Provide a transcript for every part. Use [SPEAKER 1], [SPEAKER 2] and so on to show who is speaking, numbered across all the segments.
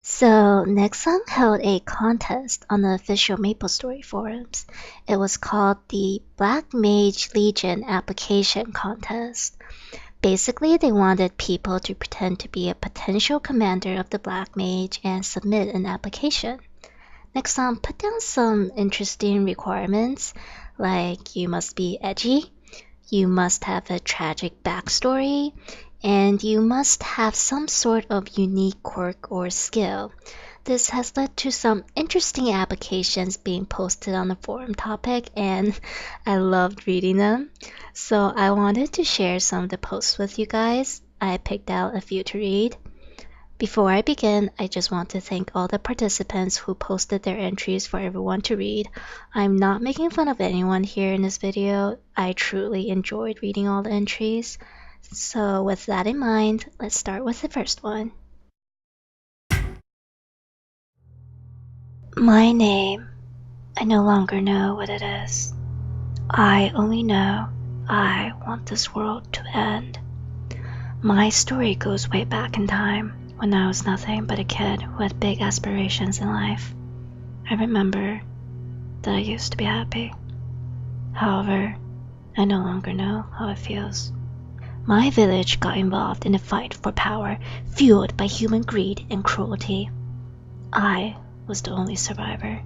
[SPEAKER 1] So, Nexon held a contest on the official MapleStory forums. It was called the Black Mage Legion Application Contest. Basically, they wanted people to pretend to be a potential commander of the Black Mage and submit an application. Nexon put down some interesting requirements, like you must be edgy, you must have a tragic backstory, and you must have some sort of unique quirk or skill. This has led to some interesting applications being posted on the forum topic, and I loved reading them. So I wanted to share some of the posts with you guys. I picked out a few to read. Before I begin, I just want to thank all the participants who posted their entries for everyone to read. I'm not making fun of anyone here in this video. I truly enjoyed reading all the entries. So with that in mind, let's start with the first one. My name. I no longer know what it is. I only know I want this world to end. My story goes way back in time, when I was nothing but a kid who had big aspirations in life. I remember that I used to be happy. However, I no longer know how it feels. My village got involved in a fight for power fueled by human greed and cruelty. I was the only survivor.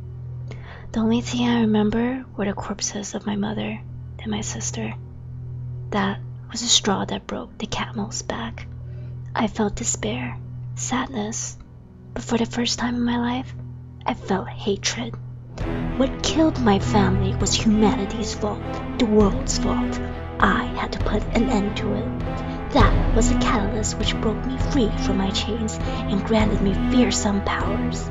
[SPEAKER 1] The only thing I remember were the corpses of my mother and my sister. That was the straw that broke the camel's back. I felt despair, sadness, but for the first time in my life, I felt hatred. What killed my family was humanity's fault, the world's fault. I had to put an end to it. That was the catalyst which broke me free from my chains and granted me fearsome powers.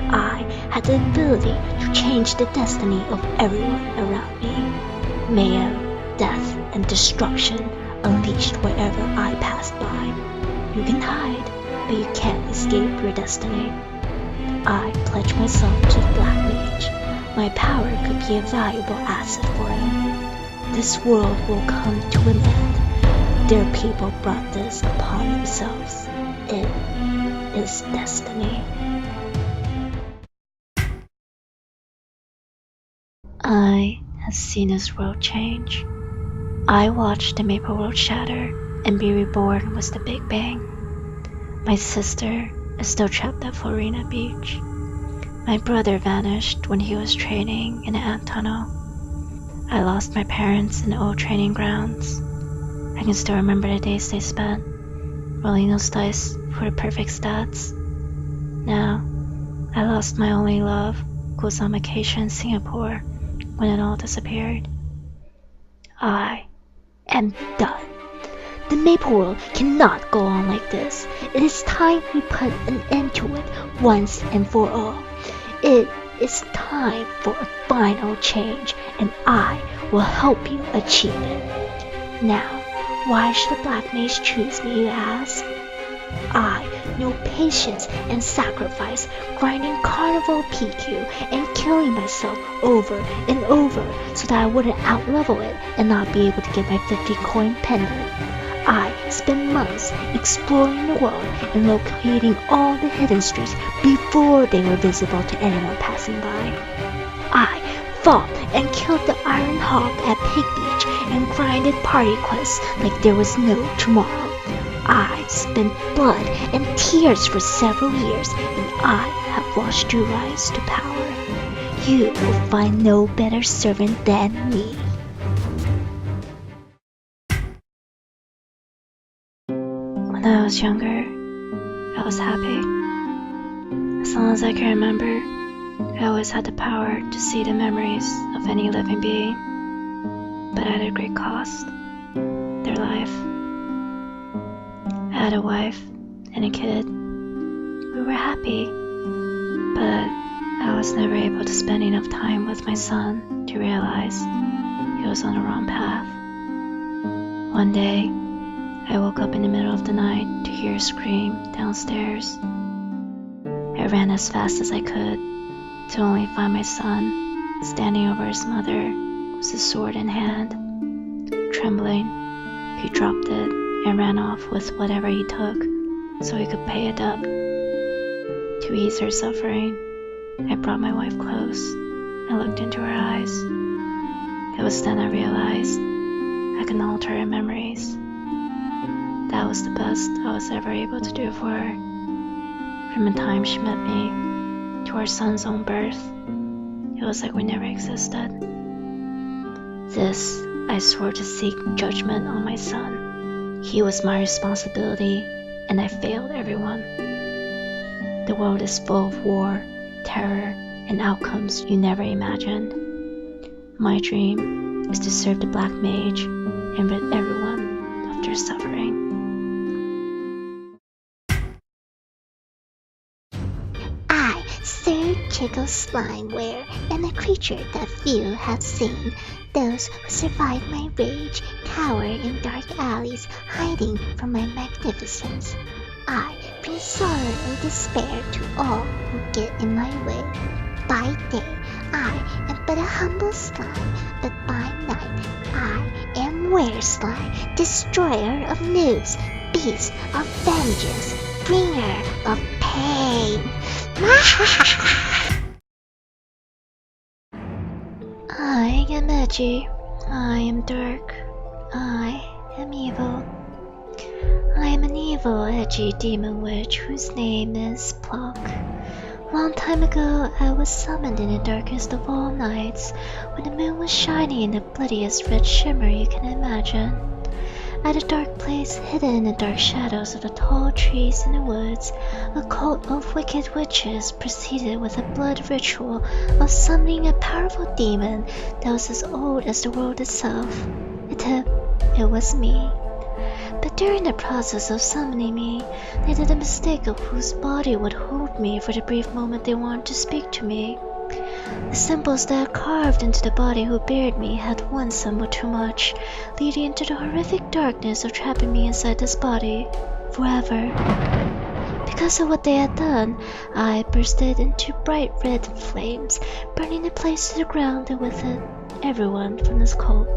[SPEAKER 1] I had the ability to change the destiny of everyone around me. Mayhem, death, and destruction unleashed wherever I passed by. You can hide, but you can't escape your destiny. I pledge myself to the Black Mage. My power could be a valuable asset for him. This world will come to an end. Their people brought this upon themselves. It is destiny. I have seen this world change. I watched the Maple World shatter and be reborn with the Big Bang. My sister is still trapped at Florina Beach. My brother vanished when he was training in an ant tunnel. I lost my parents in the old training grounds. I can still remember the days they spent, rolling those dice for the perfect stats. Now, I lost my only love, who was on vacation in Singapore when it all disappeared. I am done. The Maple World cannot go on like this. It is time we put an end to it once and for all. It is time for a final change, and I will help you achieve it. Now, why should the Black Mage choose me, you ask? I know patience and sacrifice, grinding carnival PQ and killing myself over and over so that I wouldn't outlevel it and not be able to get my 50 coin pendant. I spent months exploring the world and locating all the hidden streets before they were visible to anyone passing by. I fought and killed the Iron Hawk at Pig Beach and grinded party quests like there was no tomorrow. I spent blood and tears for several years, and I have watched you rise to power. You will find no better servant than me. When I was younger, I was happy. As long as I can remember, I always had the power to see the memories of any living being, but at a great cost, their life. I had a wife and a kid. We were happy, but I was never able to spend enough time with my son to realize he was on the wrong path. One day, I woke up in the middle of the night to hear a scream downstairs. I ran as fast as I could to only find my son standing over his mother with his sword in hand. Trembling, he dropped it and ran off with whatever he took so he could pay a debt. To ease her suffering, I brought my wife close. I looked into her eyes. It was then I realized I can alter her memories. That was the best I was ever able to do for her. From the time she met me to our son's own birth, it was like we never existed. This, I swore to seek judgment on my son. He was my responsibility, and I failed everyone. The world is full of war, terror, and outcomes you never imagined. My dream is to serve the Black Mage and rid everyone of their suffering.
[SPEAKER 2] I, Sir Chickle Slimeware, am a creature that few have seen. Those who survive my rage cower in dark alleys, hiding from my magnificence. I bring sorrow and despair to all who get in my way. By day, I am but a humble slime, but by night, I am Wereslime, destroyer of news, beast of vengeance, bringer of pain.
[SPEAKER 1] I am edgy. I am dark. I am evil. I am an evil, edgy demon witch whose name is Pluck. Long time ago, I was summoned in the darkest of all nights, when the moon was shining in the bloodiest red shimmer you can imagine. At a dark place hidden in the dark shadows of the tall trees in the woods, a cult of wicked witches proceeded with a blood ritual of summoning a powerful demon that was as old as the world itself. It was me. But during the process of summoning me, they did a mistake of whose body would hold me for the brief moment they wanted to speak to me. The symbols that carved into the body who buried me had one symbol too much, leading into the horrific darkness of trapping me inside this body forever. Because of what they had done, I bursted into bright red flames, burning the place to the ground and with it everyone from this cult.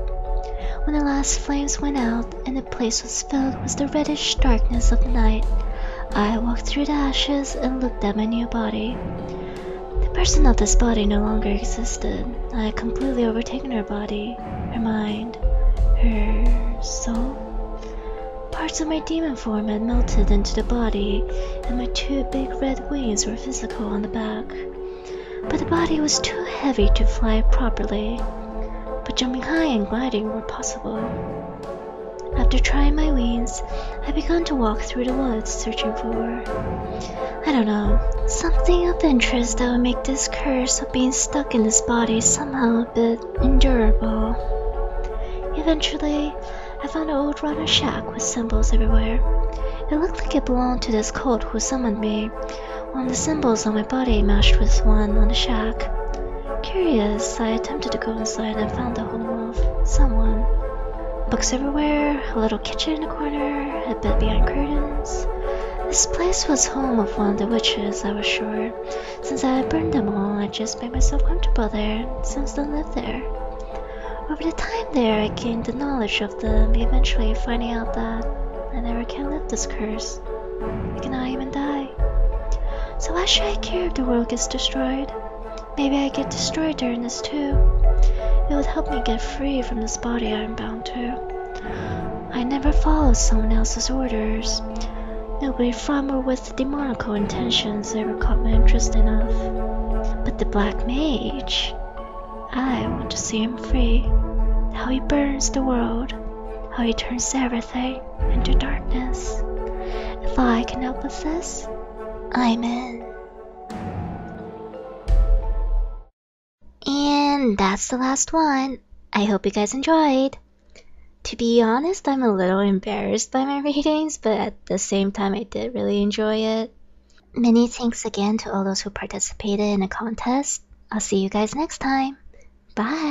[SPEAKER 1] When the last flames went out and the place was filled with the reddish darkness of the night, I walked through the ashes and looked at my new body. The person of this body no longer existed. I had completely overtaken her body, her mind, her soul. Parts of my demon form had melted into the body, and my two big red wings were visible on the back. But the body was too heavy to fly properly. But jumping high and gliding were possible. After trying my wings, I began to walk through the woods searching for, I don't know, something of interest that would make this curse of being stuck in this body somehow a bit endurable. Eventually, I found an old rotten shack with symbols everywhere. It looked like it belonged to this cult who summoned me. One of the symbols on my body matched with one on the shack. Curious, I attempted to go inside and found the home of someone. Books everywhere, a little kitchen in the corner, a bed behind curtains. This place was home of one of the witches, I was sure. Since I had burned them all, I just made myself comfortable there, and since then lived there. Over the time there, I gained the knowledge of them, eventually finding out that I never can lift this curse. I cannot even die. So why should I care if the world gets destroyed? Maybe I get destroyed during this too. It would help me get free from this body I am bound to. I never followed someone else's orders. Nobody from or with demonical intentions ever caught my interest enough. But the Black Mage, I want to see him free. How he burns the world. How he turns everything into darkness. If I can help with this, I'm in.
[SPEAKER 2] And that's the last one. I hope you guys enjoyed. To be honest, I'm a little embarrassed by my readings, but at the same time I did really enjoy it. Many thanks again to all those who participated in the contest. I'll see you guys next time. Bye!